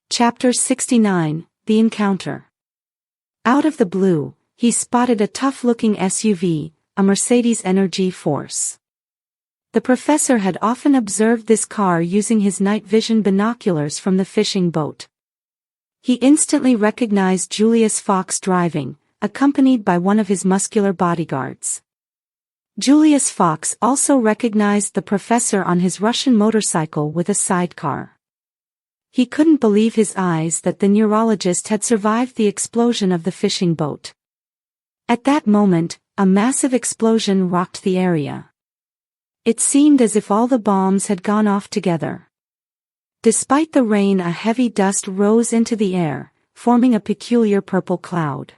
Chapter 69, The Encounter. Out of the blue, he spotted a tough-looking SUV, a Mercedes Energy Force. The professor had often observed this car using his night vision binoculars from the fishing boat. He instantly recognized Julius Fox driving, accompanied by one of his muscular bodyguards. Julius Fox also recognized the professor on his Russian motorcycle with a sidecar. He couldn't believe his eyes that the neurologist had survived the explosion of the fishing boat. At that moment, a massive explosion rocked the area. It seemed as if all the bombs had gone off together. Despite the rain, a heavy dust rose into the air, forming a peculiar purple cloud.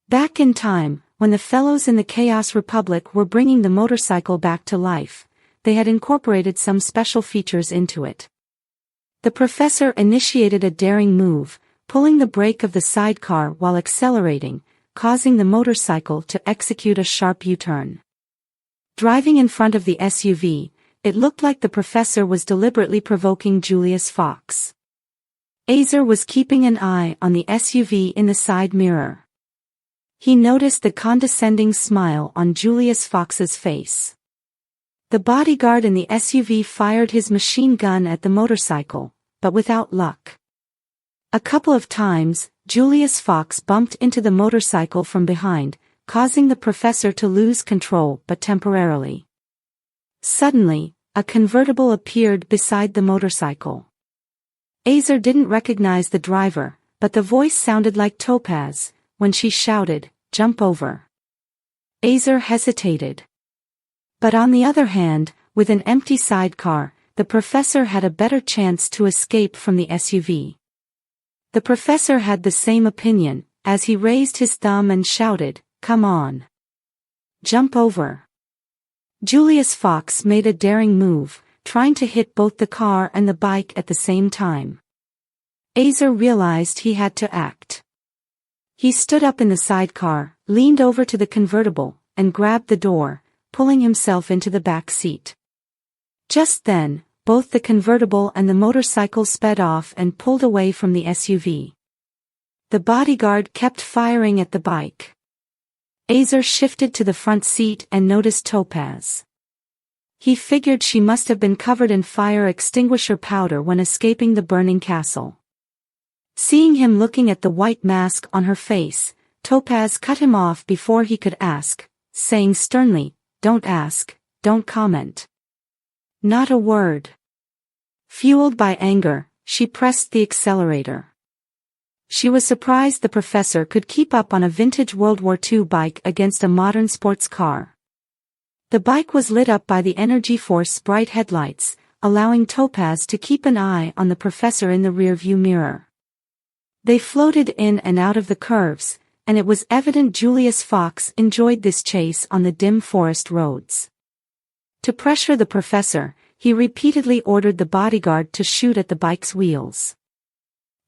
Back in time, when the fellows in the Chaos Republic were bringing the motorcycle back to life, they had incorporated some special features into it. The professor initiated a daring move, pulling the brake of the sidecar while accelerating, causing the motorcycle to execute a sharp U-turn. Driving in front of the SUV, it looked like the professor was deliberately provoking Julius Fox. Azer was keeping an eye on the SUV in the side mirror. He noticed the condescending smile on Julius Fox's face. The bodyguard in the SUV fired his machine gun at the motorcycle, but without luck. A couple of times, Julius Fox bumped into the motorcycle from behind, causing the professor to lose control but temporarily. Suddenly, a convertible appeared beside the motorcycle. Azer didn't recognize the driver, but the voice sounded like Topaz, when she shouted, "Jump over." Azer hesitated. But on the other hand, with an empty sidecar, the professor had a better chance to escape from the SUV. The professor had the same opinion, as he raised his thumb and shouted, "Come on. Jump over." Julius Fox made a daring move, trying to hit both the car and the bike at the same time. Azer realized he had to act. He stood up in the sidecar, leaned over to the convertible, and grabbed the door, pulling himself into the back seat. Just then, both the convertible and the motorcycle sped off and pulled away from the SUV. The bodyguard kept firing at the bike. Azer shifted to the front seat and noticed Topaz. He figured she must have been covered in fire extinguisher powder when escaping the burning castle. Seeing him looking at the white mask on her face, Topaz cut him off before he could ask, saying sternly, "Don't ask, don't comment. Not a word." Fueled by anger, she pressed the accelerator. She was surprised the professor could keep up on a vintage World War II bike against a modern sports car. The bike was lit up by the Energy Force bright headlights, allowing Topaz to keep an eye on the professor in the rearview mirror. They floated in and out of the curves, and it was evident Julius Fox enjoyed this chase on the dim forest roads. To pressure the professor, he repeatedly ordered the bodyguard to shoot at the bike's wheels.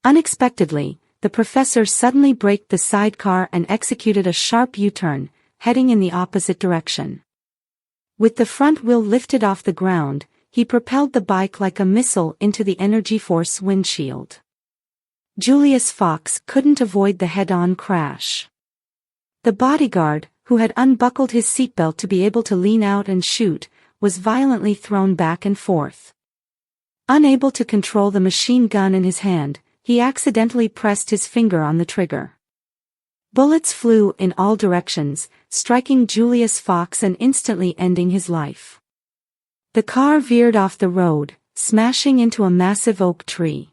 Unexpectedly, the professor suddenly braked the sidecar and executed a sharp U-turn, heading in the opposite direction. With the front wheel lifted off the ground, he propelled the bike like a missile into the Energy Force windshield. Julius Fox couldn't avoid the head-on crash. The bodyguard, who had unbuckled his seatbelt to be able to lean out and shoot, was violently thrown back and forth. Unable to control the machine gun in his hand, he accidentally pressed his finger on the trigger. Bullets flew in all directions, striking Julius Fox and instantly ending his life. The car veered off the road, smashing into a massive oak tree.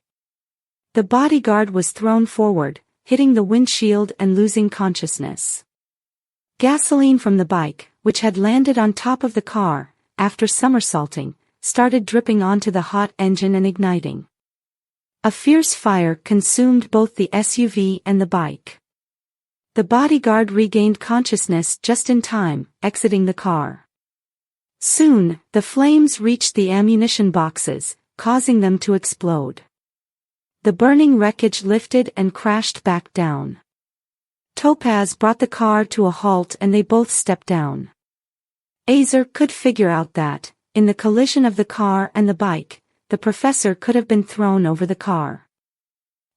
The bodyguard was thrown forward, hitting the windshield and losing consciousness. Gasoline from the bike, which had landed on top of the car, after somersaulting, started dripping onto the hot engine and igniting. A fierce fire consumed both the SUV and the bike. The bodyguard regained consciousness just in time, exiting the car. Soon, the flames reached the ammunition boxes, causing them to explode. The burning wreckage lifted and crashed back down. Topaz brought the car to a halt and they both stepped down. Azer could figure out that, in the collision of the car and the bike, the professor could have been thrown over the car.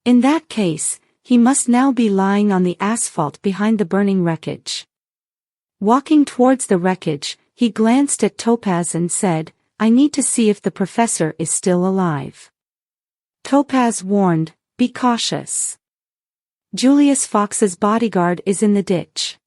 In that case, he must now be lying on the asphalt behind the burning wreckage. Walking towards the wreckage, he glanced at Topaz and said, "I need to see if the professor is still alive." Topaz warned, "Be cautious. Julius Fox's bodyguard is in the ditch."